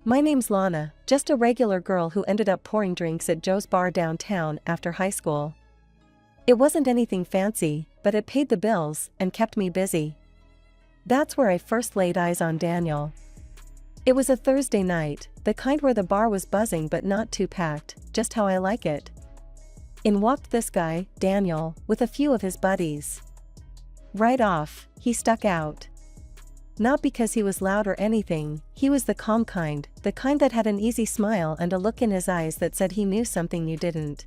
My name's Lana, just a regular girl who ended up pouring drinks at Joe's bar downtown after high school. It wasn't anything fancy, but it paid the bills and kept me busy. That's where I first laid eyes on Daniel. It was a Thursday night, the kind where the bar was buzzing but not too packed, just how I like it. In walked this guy, Daniel, with a few of his buddies. Right off, he stuck out. Not because he was loud or anything, he was the calm kind, the kind that had an easy smile and a look in his eyes that said he knew something you didn't.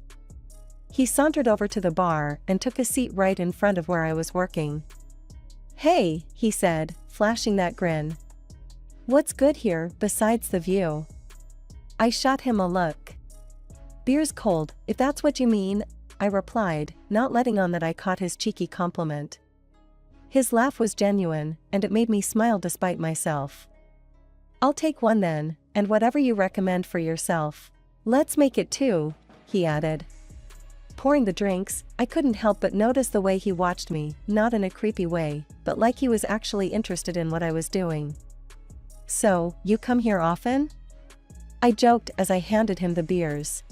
He sauntered over to the bar and took a seat right in front of where I was working. "Hey," he said, flashing that grin. "What's good here, besides the view?" I shot him a look. "Beer's cold, if that's what you mean," I replied, not letting on that I caught his cheeky compliment. His laugh was genuine, and it made me smile despite myself. "I'll take one then, and whatever you recommend for yourself. Let's make it two," he added. Pouring the drinks, I couldn't help but notice the way he watched me, not in a creepy way, but like he was actually interested in what I was doing. "So, you come here often?" I joked as I handed him the beers.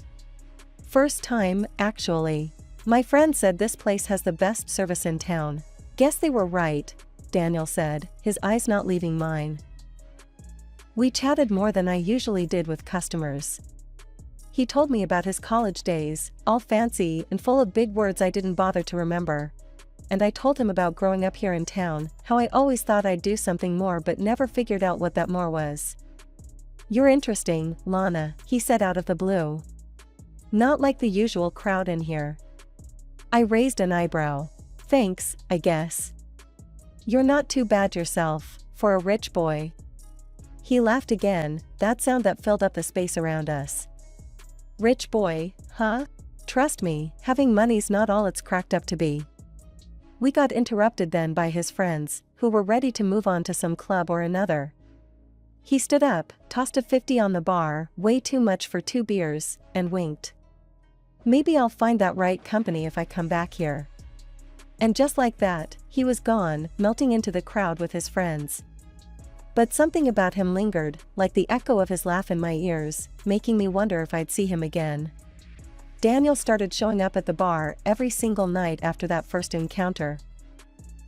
"First time, actually. My friend said this place has the best service in town." "Guess they were right," Daniel said, his eyes not leaving mine. We chatted more than I usually did with customers. He told me about his college days, all fancy and full of big words I didn't bother to remember. And I told him about growing up here in town, how I always thought I'd do something more but never figured out what that more was. "You're interesting, Lana," he said out of the blue. "Not like the usual crowd in here." I raised an eyebrow. "Thanks, I guess. You're not too bad yourself, for a rich boy." He laughed again, that sound that filled up the space around us. "Rich boy, huh? Trust me, having money's not all it's cracked up to be." We got interrupted then by his friends, who were ready to move on to some club or another. He stood up, tossed a 50 on the bar, way too much for 2 beers, and winked. "Maybe I'll find that right company if I come back here." And just like that, he was gone, melting into the crowd with his friends. But something about him lingered, like the echo of his laugh in my ears, making me wonder if I'd see him again. Daniel started showing up at the bar every single night after that first encounter.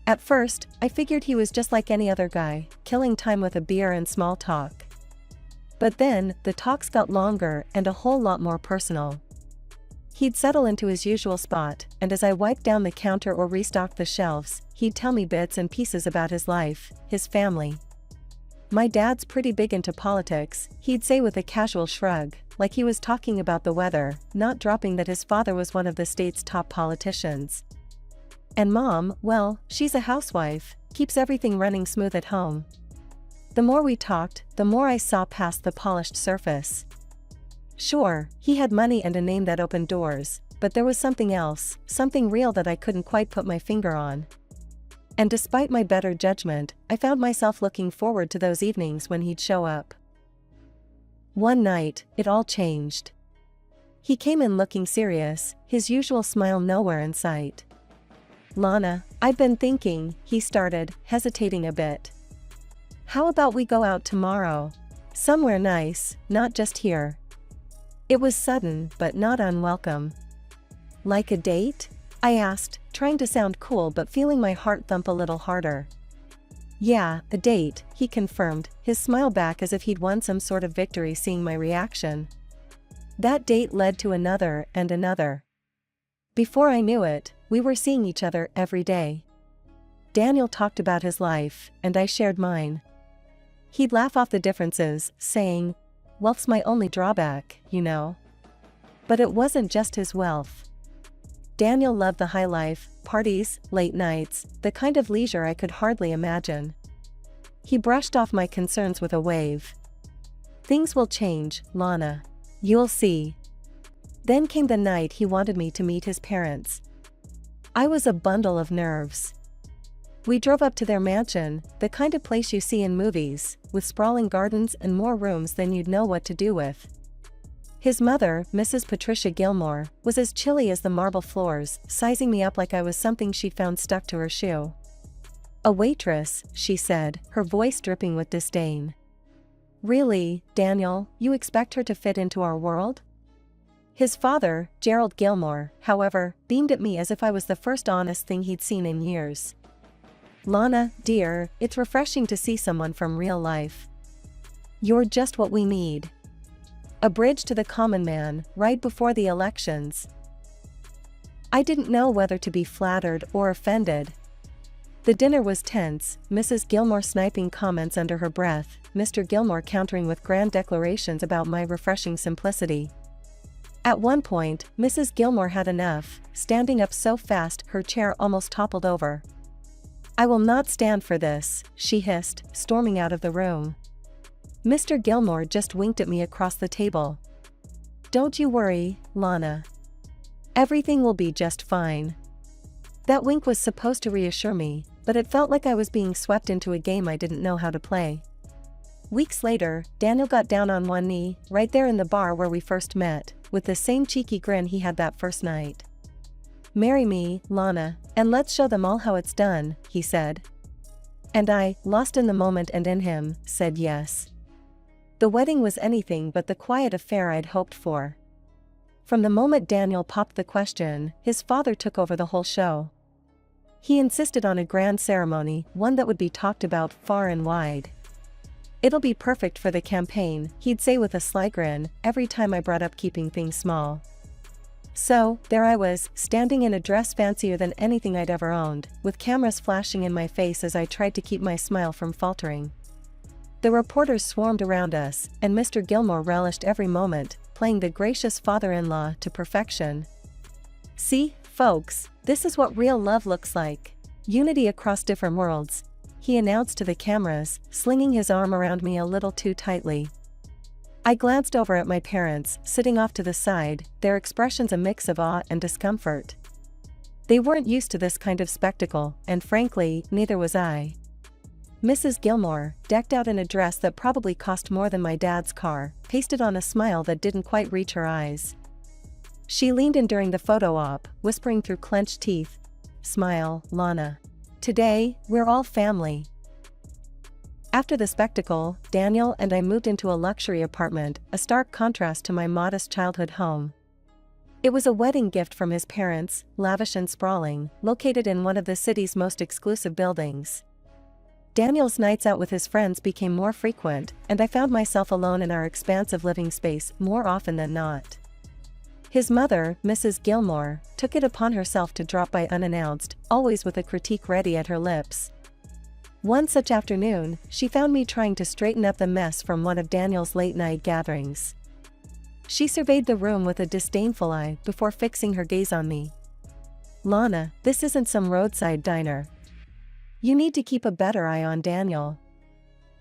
At first, I figured he was just like any other guy, killing time with a beer and small talk. But then, the talks got longer and a whole lot more personal. He'd settle into his usual spot, and as I wiped down the counter or restocked the shelves, he'd tell me bits and pieces about his life, his family. "My dad's pretty big into politics," he'd say with a casual shrug, like he was talking about the weather, not dropping that his father was one of the state's top politicians. "And Mom, well, she's a housewife, keeps everything running smooth at home." The more we talked, the more I saw past the polished surface. Sure, he had money and a name that opened doors, but there was something else, something real that I couldn't quite put my finger on. And despite my better judgment, I found myself looking forward to those evenings when he'd show up. One night, it all changed. He came in looking serious, his usual smile nowhere in sight. "Lana, I've been thinking," he started, hesitating a bit. "How about we go out tomorrow? Somewhere nice, not just here." It was sudden, but not unwelcome. "Like a date?" I asked, trying to sound cool but feeling my heart thump a little harder. "Yeah, a date," he confirmed, his smile back as if he'd won some sort of victory seeing my reaction. That date led to another and another. Before I knew it, we were seeing each other every day. Daniel talked about his life, and I shared mine. He'd laugh off the differences, saying, "Wealth's my only drawback, you know." But it wasn't just his wealth. Daniel loved the high life, parties, late nights, the kind of leisure I could hardly imagine. He brushed off my concerns with a wave. "Things will change, Lana. You'll see." Then came the night he wanted me to meet his parents. I was a bundle of nerves. We drove up to their mansion, the kind of place you see in movies, with sprawling gardens and more rooms than you'd know what to do with. His mother, Mrs. Patricia Gilmore, was as chilly as the marble floors, sizing me up like I was something she'd found stuck to her shoe. "A waitress," she said, her voice dripping with disdain. Really, Daniel, you expect her to fit into our world? His father, Gerald Gilmore, however, beamed at me as if I was the first honest thing he'd seen in years. Lana, dear, it's refreshing to see someone from real life. You're just what we need. A bridge to the common man, right before the elections. I didn't know whether to be flattered or offended. The dinner was tense, Mrs. Gilmore sniping comments under her breath, Mr. Gilmore countering with grand declarations about my refreshing simplicity. At one point, Mrs. Gilmore had enough, standing up so fast her chair almost toppled over. I will not stand for this, she hissed, storming out of the room. Mr. Gilmore just winked at me across the table. Don't you worry, Lana. Everything will be just fine. That wink was supposed to reassure me, but it felt like I was being swept into a game I didn't know how to play. Weeks later, Daniel got down on one knee, right there in the bar where we first met, with the same cheeky grin he had that first night. Marry me, Lana, and let's show them all how it's done, he said. And I, lost in the moment and in him, said yes. The wedding was anything but the quiet affair I'd hoped for. From the moment Daniel popped the question, his father took over the whole show. He insisted on a grand ceremony, one that would be talked about far and wide. It'll be perfect for the campaign, he'd say with a sly grin, every time I brought up keeping things small. So, there I was, standing in a dress fancier than anything I'd ever owned, with cameras flashing in my face as I tried to keep my smile from faltering. The reporters swarmed around us, and Mr. Gilmore relished every moment, playing the gracious father-in-law to perfection. See, folks, this is what real love looks like. Unity across different worlds, he announced to the cameras, slinging his arm around me a little too tightly. I glanced over at my parents, sitting off to the side, their expressions a mix of awe and discomfort. They weren't used to this kind of spectacle, and frankly, neither was I. Mrs. Gilmore, decked out in a dress that probably cost more than my dad's car, pasted on a smile that didn't quite reach her eyes. She leaned in during the photo op, whispering through clenched teeth, "Smile, Lana. Today, we're all family." After the spectacle, Daniel and I moved into a luxury apartment, a stark contrast to my modest childhood home. It was a wedding gift from his parents, lavish and sprawling, located in one of the city's most exclusive buildings. Daniel's nights out with his friends became more frequent, and I found myself alone in our expansive living space more often than not. His mother, Mrs. Gilmore, took it upon herself to drop by unannounced, always with a critique ready at her lips. One such afternoon, she found me trying to straighten up the mess from one of Daniel's late-night gatherings. She surveyed the room with a disdainful eye before fixing her gaze on me. "Lana, this isn't some roadside diner. You need to keep a better eye on Daniel.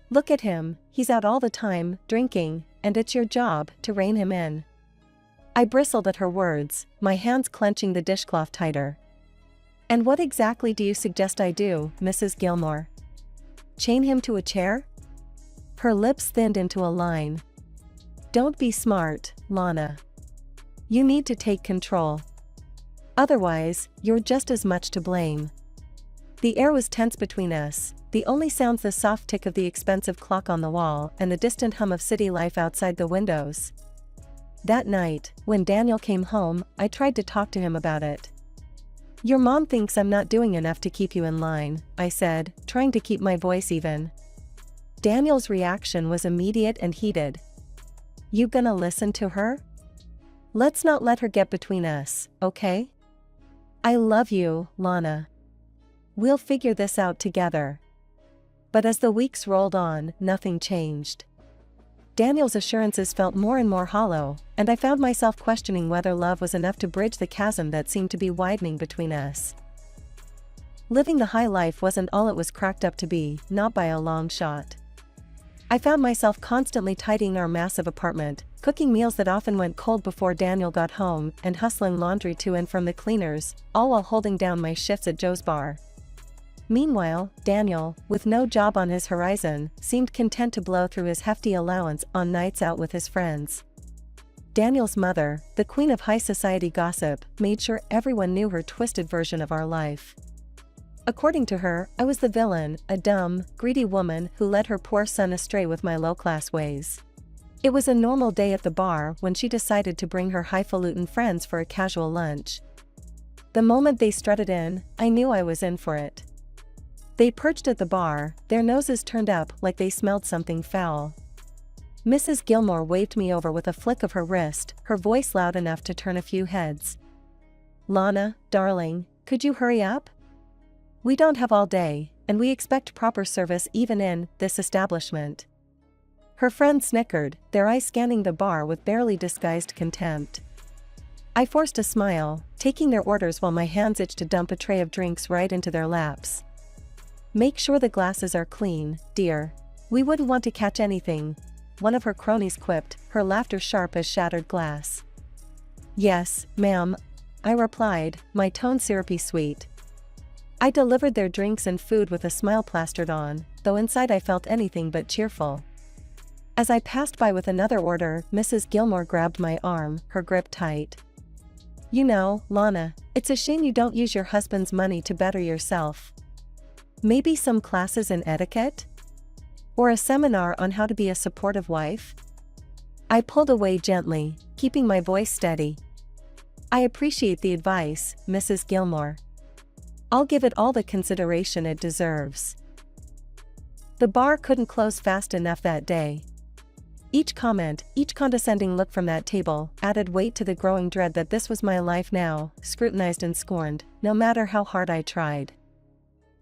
Look at him, he's out all the time, drinking, and it's your job to rein him in." I bristled at her words, my hands clenching the dishcloth tighter. "And what exactly do you suggest I do, Mrs. Gilmore? Chain him to a chair?" Her lips thinned into a line. "Don't be smart, Lana. You need to take control. Otherwise, you're just as much to blame." The air was tense between us, the only sounds the soft tick of the expensive clock on the wall and the distant hum of city life outside the windows. That night, when Daniel came home, I tried to talk to him about it. "Your mom thinks I'm not doing enough to keep you in line," I said, trying to keep my voice even. Daniel's reaction was immediate and heated. "You gonna listen to her? Let's not let her get between us, okay? I love you, Lana. We'll figure this out together." But as the weeks rolled on, nothing changed. Daniel's assurances felt more and more hollow, and I found myself questioning whether love was enough to bridge the chasm that seemed to be widening between us. Living the high life wasn't all it was cracked up to be, not by a long shot. I found myself constantly tidying our massive apartment, cooking meals that often went cold before Daniel got home, and hustling laundry to and from the cleaners, all while holding down my shifts at Joe's bar. Meanwhile, Daniel, with no job on his horizon, seemed content to blow through his hefty allowance on nights out with his friends. Daniel's mother, the queen of high society gossip, made sure everyone knew her twisted version of our life. According to her, I was the villain, a dumb, greedy woman who led her poor son astray with my low-class ways. It was a normal day at the bar when she decided to bring her highfalutin friends for a casual lunch. The moment they strutted in, I knew I was in for it. They perched at the bar, their noses turned up like they smelled something foul. Mrs. Gilmore waved me over with a flick of her wrist, her voice loud enough to turn a few heads. "Lana, darling, could you hurry up? We don't have all day, and we expect proper service even in this establishment." Her friends snickered, their eyes scanning the bar with barely disguised contempt. I forced a smile, taking their orders while my hands itched to dump a tray of drinks right into their laps. "Make sure the glasses are clean, dear. We wouldn't want to catch anything," one of her cronies quipped, her laughter sharp as shattered glass. "Yes, ma'am," I replied, my tone syrupy sweet. I delivered their drinks and food with a smile plastered on, though inside I felt anything but cheerful. As I passed by with another order, Mrs. Gilmore grabbed my arm, her grip tight. "You know, Lana, it's a shame you don't use your husband's money to better yourself. Maybe some classes in etiquette? Or a seminar on how to be a supportive wife?" I pulled away gently, keeping my voice steady. "I appreciate the advice, Mrs. Gilmore. I'll give it all the consideration it deserves." The bar couldn't close fast enough that day. Each comment, each condescending look from that table, added weight to the growing dread that this was my life now, scrutinized and scorned, no matter how hard I tried.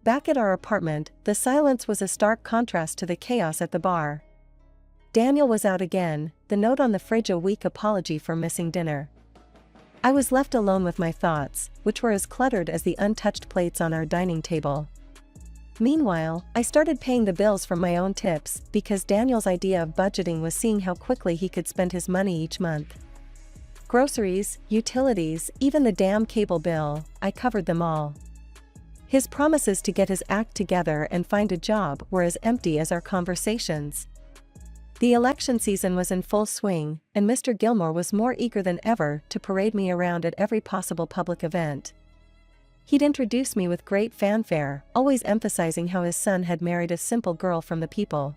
Back at our apartment, the silence was a stark contrast to the chaos at the bar. Daniel was out again, the note on the fridge a weak apology for missing dinner. I was left alone with my thoughts, which were as cluttered as the untouched plates on our dining table. Meanwhile, I started paying the bills from my own tips, because Daniel's idea of budgeting was seeing how quickly he could spend his money each month. Groceries, utilities, even the damn cable bill, I covered them all. His promises to get his act together and find a job were as empty as our conversations. The election season was in full swing, and Mr. Gilmore was more eager than ever to parade me around at every possible public event. He'd introduce me with great fanfare, always emphasizing how his son had married a simple girl from the people.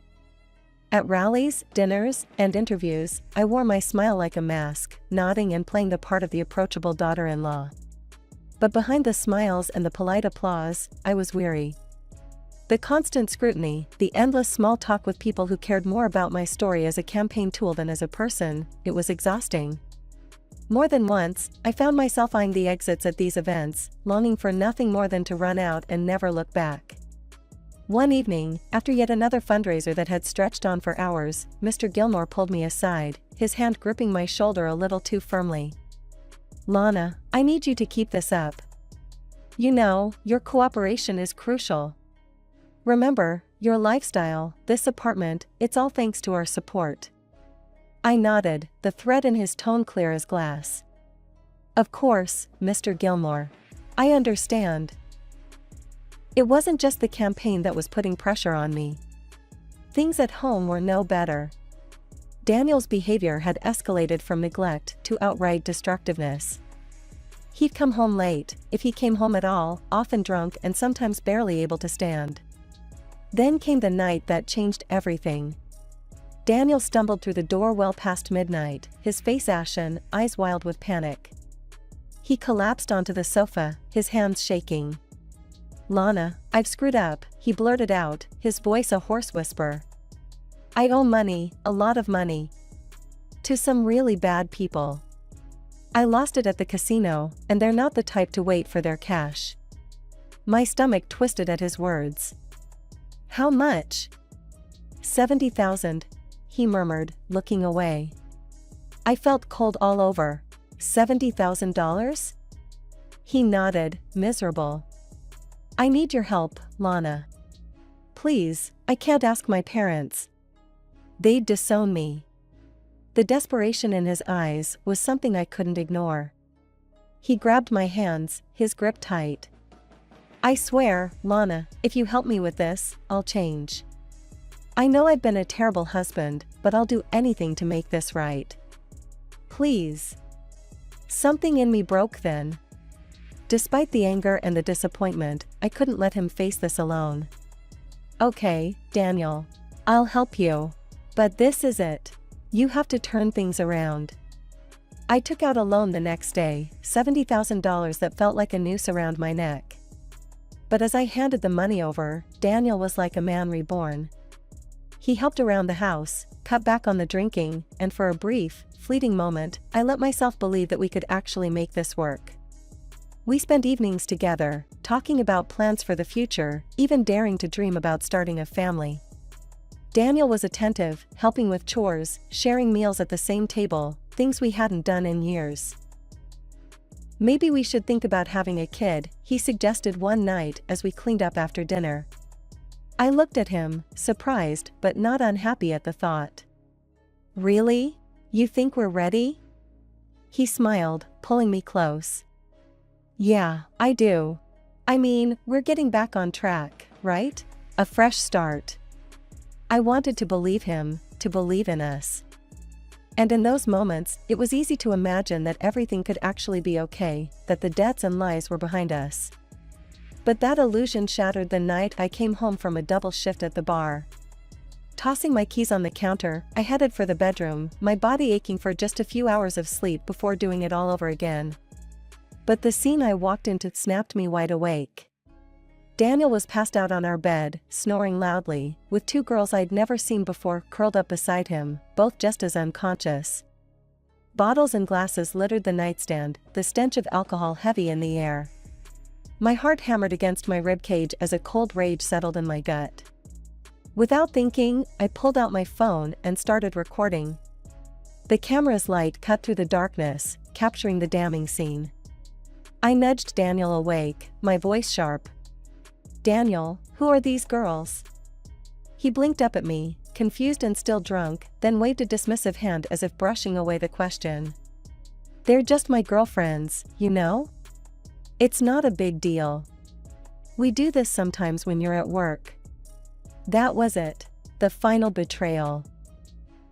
At rallies, dinners, and interviews, I wore my smile like a mask, nodding and playing the part of the approachable daughter-in-law. But behind the smiles and the polite applause, I was weary. The constant scrutiny, the endless small talk with people who cared more about my story as a campaign tool than as a person, it was exhausting. More than once, I found myself eyeing the exits at these events, longing for nothing more than to run out and never look back. One evening, after yet another fundraiser that had stretched on for hours, Mr. Gilmore pulled me aside, his hand gripping my shoulder a little too firmly. "Lana, I need you to keep this up. You know, your cooperation is crucial. Remember, your lifestyle, this apartment, it's all thanks to our support." I nodded, the thread in his tone clear as glass. "Of course, Mr. Gilmore. I understand." It wasn't just the campaign that was putting pressure on me. Things at home were no better. Daniel's behavior had escalated from neglect to outright destructiveness. He'd come home late, if he came home at all, often drunk and sometimes barely able to stand. Then came the night that changed everything. Daniel stumbled through the door well past midnight, his face ashen, eyes wild with panic. He collapsed onto the sofa, his hands shaking. "Lana, I've screwed up," he blurted out, his voice a hoarse whisper. "I owe money, a lot of money. To some really bad people. I lost it at the casino, and they're not the type to wait for their cash." My stomach twisted at his words. "How much?" "70,000. He murmured, looking away. I felt cold all over. $70,000? He nodded, miserable. "I need your help, Lana. Please, I can't ask my parents. They'd disown me." The desperation in his eyes was something I couldn't ignore. He grabbed my hands, his grip tight. "I swear, Lana, if you help me with this, I'll change. I know I've been a terrible husband, but I'll do anything to make this right. Please." Something in me broke then. Despite the anger and the disappointment, I couldn't let him face this alone. "Okay, Daniel. I'll help you. But this is it. You have to turn things around." I took out a loan the next day, $70,000 that felt like a noose around my neck. But as I handed the money over, Daniel was like a man reborn. He helped around the house, cut back on the drinking, and for a brief, fleeting moment, I let myself believe that we could actually make this work. We spent evenings together, talking about plans for the future, even daring to dream about starting a family. Daniel was attentive, helping with chores, sharing meals at the same table, things we hadn't done in years. "Maybe we should think about having a kid," he suggested one night as we cleaned up after dinner. I looked at him, surprised but not unhappy at the thought. "Really? You think we're ready?" He smiled, pulling me close. "Yeah, I do. I mean, we're getting back on track, right? A fresh start." I wanted to believe him, to believe in us. And in those moments, it was easy to imagine that everything could actually be okay, that the debts and lies were behind us. But that illusion shattered the night I came home from a double shift at the bar. Tossing my keys on the counter, I headed for the bedroom, my body aching for just a few hours of sleep before doing it all over again. But the scene I walked into snapped me wide awake. Daniel was passed out on our bed, snoring loudly, with two girls I'd never seen before curled up beside him, both just as unconscious. Bottles and glasses littered the nightstand, the stench of alcohol heavy in the air. My heart hammered against my ribcage as a cold rage settled in my gut. Without thinking, I pulled out my phone and started recording. The camera's light cut through the darkness, capturing the damning scene. I nudged Daniel awake, my voice sharp. "Daniel, who are these girls?" He blinked up at me, confused and still drunk, then waved a dismissive hand as if brushing away the question. "They're just my girlfriends, you know? It's not a big deal. We do this sometimes when you're at work." That was it. The final betrayal.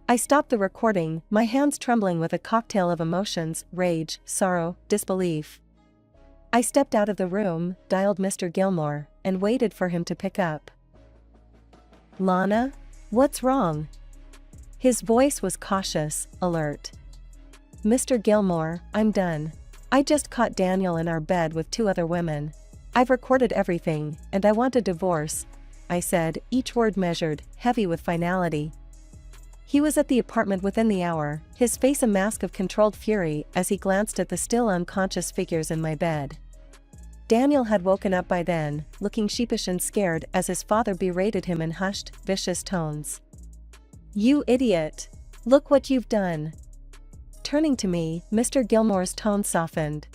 I stopped the recording, my hands trembling with a cocktail of emotions, rage, sorrow, disbelief. I stepped out of the room, dialed Mr. Gilmore, and waited for him to pick up. "Lana? What's wrong?" His voice was cautious, alert. "Mr. Gilmore, I'm done. I just caught Daniel in our bed with two other women. I've recorded everything, and I want a divorce," I said, each word measured, heavy with finality. He was at the apartment within the hour, his face a mask of controlled fury as he glanced at the still unconscious figures in my bed. Daniel had woken up by then, looking sheepish and scared as his father berated him in hushed, vicious tones. "You idiot! Look what you've done!" Turning to me, Mr. Gilmore's tone softened.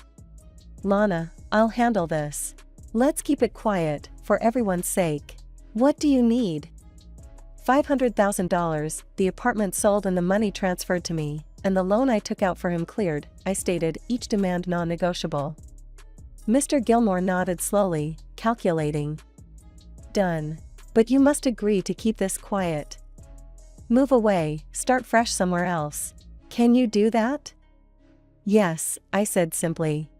"Lana, I'll handle this. Let's keep it quiet, for everyone's sake. What do you need?" $500,000, the apartment sold and the money transferred to me, and the loan I took out for him cleared, I stated, each demand non-negotiable. Mr. Gilmore nodded slowly, calculating. "Done. But you must agree to keep this quiet. Move away, start fresh somewhere else. Can you do that?" "Yes," I said simply.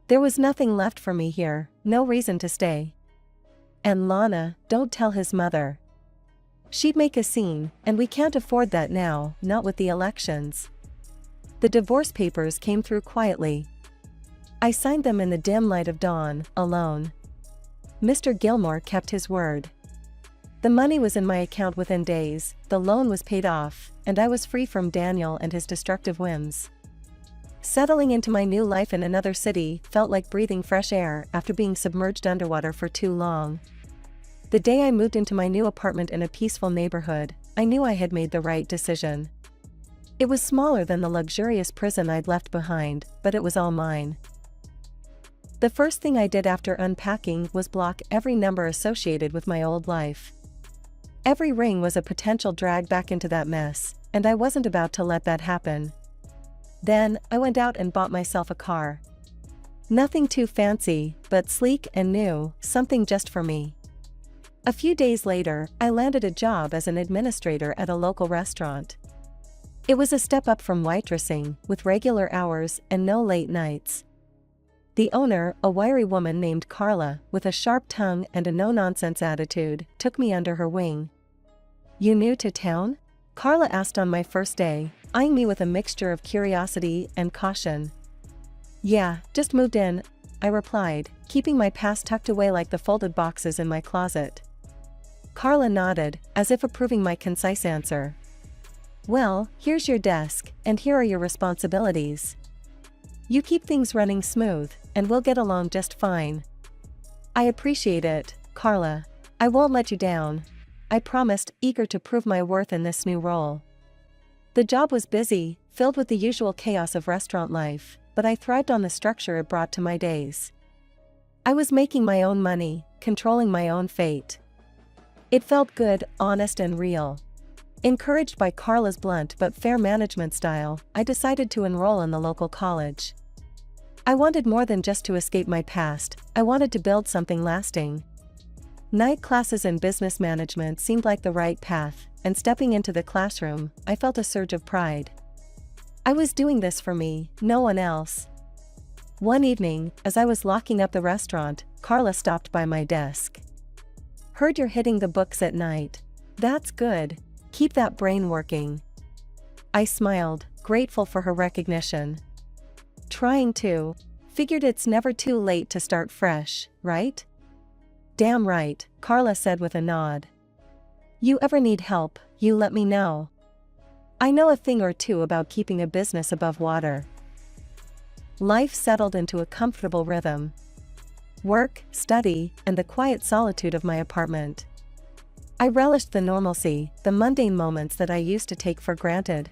There was nothing left for me here, no reason to stay. "And Lana, don't tell his mother. She'd make a scene, and we can't afford that now, not with the elections." The divorce papers came through quietly. I signed them in the dim light of dawn, alone. Mr. Gilmore kept his word. The money was in my account within days, the loan was paid off, and I was free from Daniel and his destructive whims. Settling into my new life in another city felt like breathing fresh air after being submerged underwater for too long. The day I moved into my new apartment in a peaceful neighborhood, I knew I had made the right decision. It was smaller than the luxurious prison I'd left behind, but it was all mine. The first thing I did after unpacking was block every number associated with my old life. Every ring was a potential drag back into that mess, and I wasn't about to let that happen. Then, I went out and bought myself a car. Nothing too fancy, but sleek and new, something just for me. A few days later, I landed a job as an administrator at a local restaurant. It was a step up from waitressing, with regular hours and no late nights. The owner, a wiry woman named Carla, with a sharp tongue and a no-nonsense attitude, took me under her wing. "You new to town?" Carla asked on my first day, eyeing me with a mixture of curiosity and caution. "Yeah, just moved in," I replied, keeping my past tucked away like the folded boxes in my closet. Carla nodded, as if approving my concise answer. "Well, here's your desk, and here are your responsibilities. You keep things running smooth, and we'll get along just fine." "I appreciate it, Carla. I won't let you down," I promised, eager to prove my worth in this new role. The job was busy, filled with the usual chaos of restaurant life, but I thrived on the structure it brought to my days. I was making my own money, controlling my own fate. It felt good, honest and real. Encouraged by Carla's blunt but fair management style, I decided to enroll in the local college. I wanted more than just to escape my past, I wanted to build something lasting. Night classes in business management seemed like the right path, and stepping into the classroom, I felt a surge of pride. I was doing this for me, no one else. One evening, as I was locking up the restaurant, Carla stopped by my desk. "Heard you're hitting the books at night. That's good. Keep that brain working." I smiled, grateful for her recognition. "Trying to. Figured it's never too late to start fresh, right?" "Damn right," Carla said with a nod. "You ever need help, you let me know. I know a thing or two about keeping a business above water." Life settled into a comfortable rhythm. Work, study, and the quiet solitude of my apartment. I relished the normalcy, the mundane moments that I used to take for granted.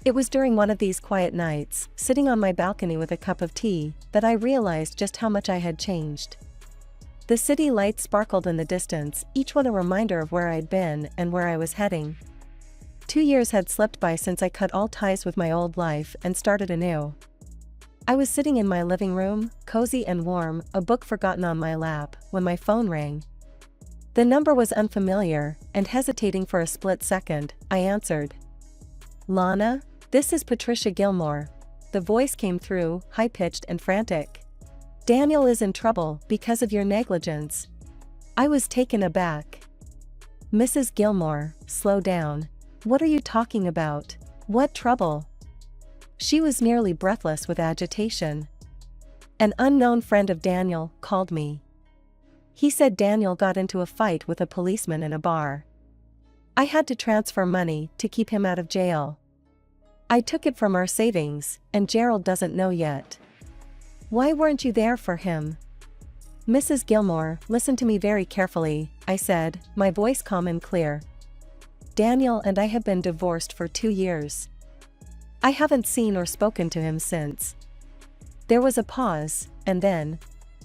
It was during one of these quiet nights, sitting on my balcony with a cup of tea, that I realized just how much I had changed. The city lights sparkled in the distance, each one a reminder of where I'd been and where I was heading. 2 years had slipped by since I cut all ties with my old life and started anew. I was sitting in my living room, cozy and warm, a book forgotten on my lap, when my phone rang. The number was unfamiliar, and hesitating for a split second, I answered. "Lana, this is Patricia Gilmore." The voice came through, high-pitched and frantic. "Daniel is in trouble because of your negligence." I was taken aback. "Mrs. Gilmore, slow down. What are you talking about? What trouble?" She was nearly breathless with agitation. "An unknown friend of Daniel called me. He said Daniel got into a fight with a policeman in a bar. I had to transfer money to keep him out of jail. I took it from our savings, and Gerald doesn't know yet." "Why weren't you there for him?" "Mrs. Gilmore, listen to me very carefully," I said, my voice calm and clear. "Daniel and I have been divorced for 2 years. I haven't seen or spoken to him since." There was a pause, and then,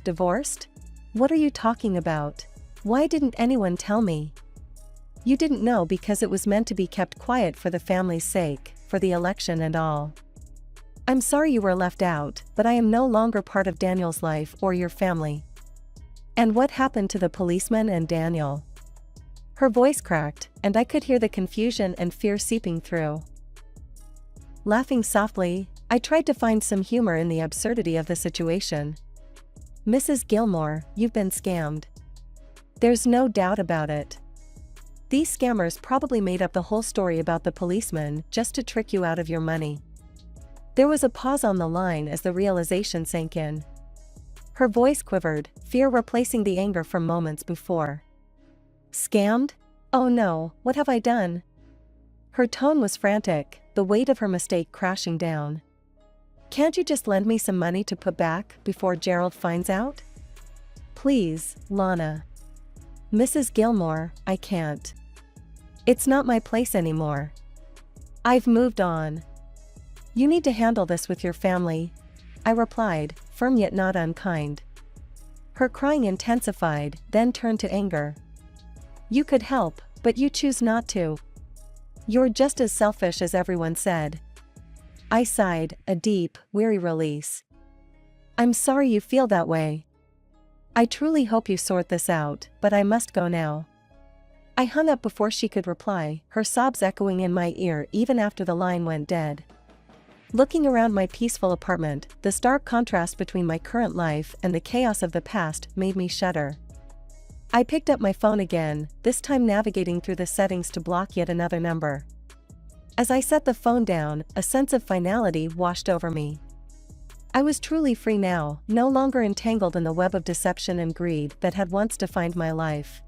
"Divorced? What are you talking about? Why didn't anyone tell me?" "You didn't know because it was meant to be kept quiet for the family's sake, for the election and all. I'm sorry you were left out, but I am no longer part of Daniel's life or your family." "And what happened to the policeman and Daniel?" Her voice cracked, and I could hear the confusion and fear seeping through. Laughing softly, I tried to find some humor in the absurdity of the situation. "Mrs. Gilmore, you've been scammed. There's no doubt about it. These scammers probably made up the whole story about the policeman just to trick you out of your money." There was a pause on the line as the realization sank in. Her voice quivered, fear replacing the anger from moments before. "Scammed? Oh no, what have I done?" Her tone was frantic, the weight of her mistake crashing down. "Can't you just lend me some money to put back before Gerald finds out?" "Please, Lana." "Mrs. Gilmore, I can't. It's not my place anymore. I've moved on. You need to handle this with your family," I replied, firm yet not unkind. Her crying intensified, then turned to anger. "You could help, but you choose not to. You're just as selfish as everyone said." I sighed, a deep, weary release. "I'm sorry you feel that way. I truly hope you sort this out, but I must go now." I hung up before she could reply, her sobs echoing in my ear even after the line went dead. Looking around my peaceful apartment, the stark contrast between my current life and the chaos of the past made me shudder. I picked up my phone again, this time navigating through the settings to block yet another number. As I set the phone down, a sense of finality washed over me. I was truly free now, no longer entangled in the web of deception and greed that had once defined my life.